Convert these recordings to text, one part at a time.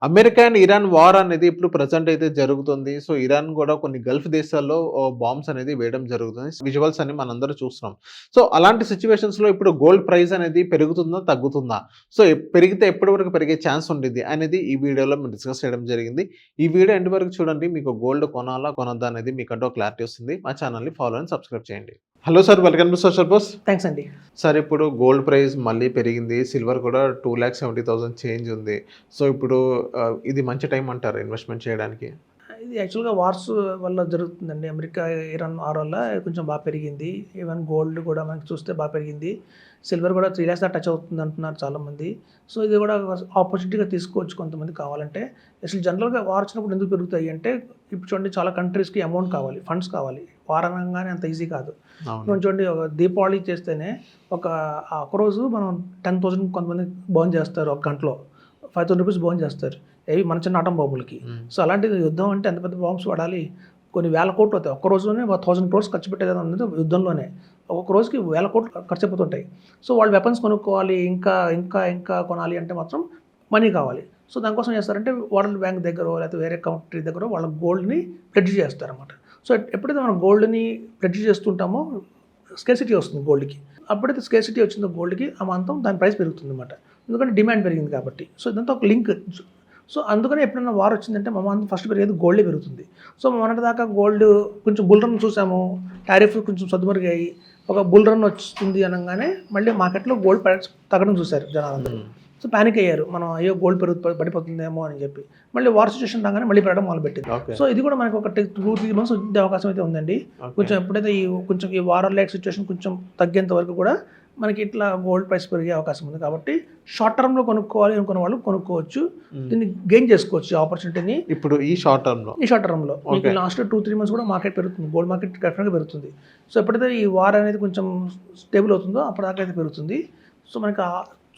America and Iran war అనేది ఇప్పుడు present అయితే జరుగుతుంది. సో, ఇరాన్ గూడా కొన్ని గల్ఫ్ దేశాల్లో బాంబ్స్ అనేది వేయడం జరుగుతుంది. విజువల్స్ అన్ని మనందరం చూస్తున్నాం. సో, అలాంటి సిట్యుయేషన్స్‌లో ఇప్పుడు గోల్డ్ ప్రైస్ అనేది పెరుగుతుందా? తగ్గుతుందా? సో, పెరిగితే ఎప్పటి వరకు పెరిగే ఛాన్స్ ఉండిద్ది అనేది ఈ వీడియోలో మేము డిస్కస్ చేయడం జరిగింది. ఈ వీడియో ఎండ్ వరకు చూడండి. మీకు గోల్డ్ కొనాలా? కొనొద్దా? అనేది మీకంటూ ఒక క్లారిటీ వస్తుంది. మా ఛానెల్‌ని ఫాలో అండ్ సబ్స్క్రైబ్ చేయండి. Hello sir, welcome to social post. Thanks అండి. సార్, ఇప్పుడు గోల్డ్ ప్రైస్ మళ్ళీ పెరిగింది. సిల్వర్ కూడా 2,70,000 చేంజ్ ఉంది. సో, ఇప్పుడు ఇది మంచి టైం అంటారా ఇన్వెస్ట్‌మెంట్ చేయడానికి? ఇది యాక్చువల్‌గా వార్స్ వల్ల జరుగుతుందండి. అమెరికా, ఇరాన్ వార్ వల్ల కొంచెం బాగా పెరిగింది. ఈవెన్ గోల్డ్ కూడా మనకి చూస్తే బాగా పెరిగింది. సిల్వర్ కూడా 3 లాక్స్ దాకా టచ్ అవుతుంది అంటున్నారు చాలామంది. సో, ఇది కూడా ఆపర్చునిటీగా తీసుకోవచ్చు కొంతమంది కావాలంటే. అసలు జనరల్‌గా వార్ వచ్చినప్పుడు ఎందుకు పెరుగుతాయి అంటే, ఇప్పుడు చూడండి చాలా కంట్రీస్‌కి అమౌంట్ కావాలి, ఫండ్స్ కావాలి. వార్ అనగానే అంత ఈజీ కాదు. మనం చూడండి, ఒక దీపావళి చేస్తేనే ఒకరోజు మనం 10,000 కొంతమంది బర్న్ చేస్తారు ఒక గంటలో. 5,000 రూపీస్ బర్న్ చేస్తారు. ఏవి మన చిన్న ఆటం బాంబులకి. సో, అలాంటిది యుద్ధం అంటే ఎంత పెద్ద బాంబ్స్ వాడాలి? కొన్ని వేల కోట్లు అవుతాయి. ఒక్క రోజులోనే 1,000 crores ఖర్చు పెట్టేది ఉన్నది యుద్ధంలోనే. ఒక్కొక్క రోజుకి వేల కోట్లు ఖర్చు అయిపోతుంటాయి. సో, వాళ్ళు వెపన్స్ కొనుక్కోవాలి, ఇంకా కొనాలి అంటే మాత్రం మనీ కావాలి. సో, దానికోసం చేస్తారంటే వరల్డ్ బ్యాంక్ దగ్గర లేకపోతే వేరే కంట్రీ దగ్గర వాళ్ళ గోల్డ్ని ప్లెడ్జ్ చేస్తారన్నమాట. సో, ఎప్పుడైతే మనం గోల్డ్ని ప్లెడ్జ్ చేస్తుంటామో స్కేర్సిటీ వస్తుంది గోల్డ్కి. అప్పుడైతే స్కేర్సిటీ వచ్చిందో గోల్డ్కి ఆ మంతం దాని ప్రైస్ పెరుగుతుంది అనమాట. ఎందుకంటే డిమాండ్ పెరిగింది కాబట్టి. సో, ఇదంతా ఒక లింక్. సో, అందుకనే ఎప్పుడైనా వార్ వచ్చిందంటే ఫస్ట్ పెరిగేది గోల్డే పెరుగుతుంది. సో, మొన్నటిదాకా గోల్డ్ కొంచెం బుల్ రన్ చూసాము, టారిఫ్ కొంచెం సద్దుమరుగాయి ఒక బుల్ రన్ వస్తుంది అనగానే మళ్ళీ మార్కెట్లో గోల్డ్ ప్రైస్ తగ్గడం చూశారు జనాలందరూ. సో, ప్యానిక్ అయ్యారు, మనం అయ్యో గోల్డ్ పడిపోతుందేమో అని చెప్పి. మళ్ళీ వార్ సిచ్యువేషన్ రాగానే మళ్ళీ పెరగడం మొదలుపెట్టింది. సో, ఇది కూడా మనకు ఒక 2-3 months ఉండే అవకాశం అయితే ఉందండి. కొంచెం ఎప్పుడైతే ఈ వార్ లైక్ సిచ్యువేషన్ కొంచెం తగ్గేంత వరకు కూడా మనకి ఇట్లా గోల్డ్ ప్రైస్ పెరిగే అవకాశం ఉంది. కాబట్టి షార్ట్ టర్మ్లో కొనుక్కోవాలి అనుకున్న వాళ్ళు కొనుక్కోవచ్చు, దీన్ని గెయిన్ చేసుకోవచ్చు ఈ ఆపర్చునిటీని. ఇప్పుడు ఈ షార్ట్ టర్మ్లో మీకు లాస్ట్ 2-3 months కూడా మార్కెట్ పెరుగుతుంది, గోల్డ్ మార్కెట్ డెఫినెట్గా పెరుగుతుంది. సో, ఎప్పుడైతే ఈ వార్ అనేది కొంచెం స్టేబుల్ అవుతుందో అప్పటిదాకా అయితే పెరుగుతుంది. సో, మనకి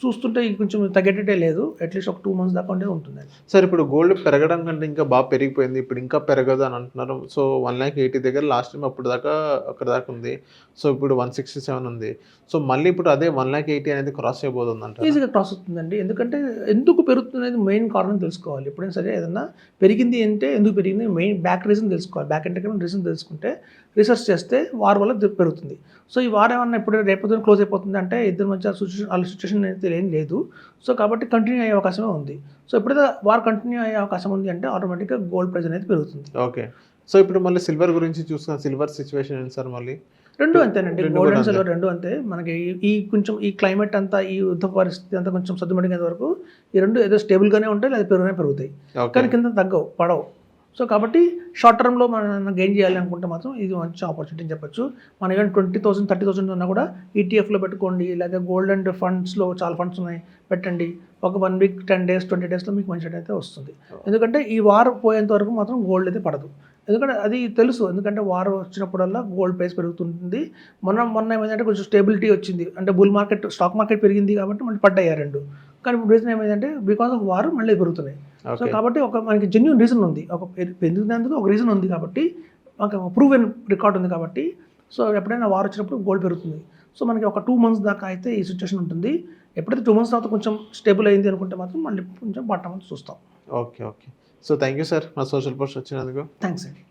చూస్తుంటే కొంచెం తగ్గేటట్టే లేదు. అట్లీస్ట్ ఒక 2 months దాకా ఉండేది ఉంటుందండి. సార్, ఇప్పుడు గోల్డ్ పెరగడం కంటే ఇంకా బాగా పెరిగిపోయింది, ఇప్పుడు ఇంకా పెరగదు అని అంటున్నారు. సో, 1,80,000 దగ్గర లాస్ట్ టైం అప్పుడు దాకా అక్కడ దాకా ఉంది. సో, ఇప్పుడు 167 ఉంది. సో, మళ్ళీ ఇప్పుడు అదే 1,80,000 అనేది క్రాస్ చేయబోతుంది అంట. ఈజీగా క్రాస్ అవుతుందండి. ఎందుకంటే ఎందుకు పెరుగుతుంది అనేది మెయిన్ కారణం తెలుసుకోవాలి. ఎప్పుడైనా సరే ఏదన్నా పెరిగింది అంటే ఎందుకు పెరిగింది, మెయిన్ బ్యాక్ రీజన్ తెలుసుకోవాలి. బ్యాక్ ఎండ్ రీజన్ తెలుసుకుంటే రీసెర్చ్ చేస్తే వార్ వల్ల పెరుగుతుంది. సో, ఈ వార్ ఏమన్నా ఇప్పుడు రేపొద్దున క్లోజ్ అయిపోతుంది అంటే ఇద్దరి మధ్య సిచ్యువేషన్ అయితే ఏం లేదు. సో, కాబట్టి కంటిన్యూ అయ్యే అవకాశమే ఉంది. సో, ఎప్పుడైతే వార్ కంటిన్యూ అయ్యే అవకాశం ఉంది అంటే ఆటోమేటిక్గా గోల్డ్ ప్రైస్ అనేది పెరుగుతుంది. ఓకే. సో, ఇప్పుడు మళ్ళీ సిల్వర్ గురించి చూసుకున్న సిల్వర్ సిచ్యువేషన్ ఏంటి సార్? మళ్ళీ రెండు అంతేనండి. గోల్డ్ అండ్ సిల్వర్ రెండు అంతే. మనకి కొంచెం ఈ క్లైమేట్ అంతా, ఈ యుద్ధ పరిస్థితి అంతా కొంచెం సర్దుమణిగేంత వరకు ఈ రెండు ఏదో స్టేబుల్గానే ఉంటాయి, లేదా పెరుగుతాయి. కానీ కింద తగ్గవు, పడవు. సో, కాబట్టి షార్ట్ టర్మ్లో మనం గెయిన్ చేయాలి అనుకుంటే మాత్రం ఇది మంచి ఆపర్చునిటీ అని చెప్పొచ్చు. మనం ఈవెన్ 20,000, 30,000 ఉన్నా కూడా ఈటీఎఫ్లో పెట్టుకోండి, లేదా గోల్డ్ అండ్ ఫండ్స్లో చాలా ఫండ్స్ ఉన్నాయి, పెట్టండి. ఒక 1 week, 10 days, 20 daysలో మీకు మంచి అయితే వస్తుంది. ఎందుకంటే ఈ వార్ పోయేంత వరకు మాత్రం గోల్డ్ అయితే పడదు. ఎందుకంటే అది తెలుసు. ఎందుకంటే వార్ వచ్చినప్పుడల్లా గోల్డ్ ప్రైస్ పెరుగుతుంటుంది. మొన్న ఏమైందంటే కొంచెం స్టేబిలిటీ వచ్చింది. అంటే బుల్ మార్కెట్, స్టాక్ మార్కెట్ పెరిగింది కాబట్టి మళ్ళీ పడ్డాయి రెండు. కానీ ఇప్పుడు రీజన్ ఏమైందంటే బికాస్ ఆఫ్ వార్ మళ్ళీ పెరుగుతున్నాయి. సో, కాబట్టి మనకి జెన్యూన్ రీజన్ ఉంది, పెరిగినందుకు ఒక రీజన్ ఉంది కాబట్టి, మాకు ప్రూవెన్ రికార్డ్ ఉంది కాబట్టి. సో, ఎప్పుడైనా వార్ వచ్చినప్పుడు గోల్డ్ పెరుగుతుంది. సో, మనకి ఒక 2 months దాకా అయితే ఈ సిచ్యువేషన్ ఉంటుంది. ఎప్పుడైతే 2 months తర్వాత కొంచెం స్టేబుల్ అయింది అనుకుంటే మాత్రం మళ్ళీ కొంచెం బట్టమని చూస్తాం. Okay. So, thank you sir, మా సోషల్ పోస్ట్ వచ్చినందుకు. థ్యాంక్స్ అండి.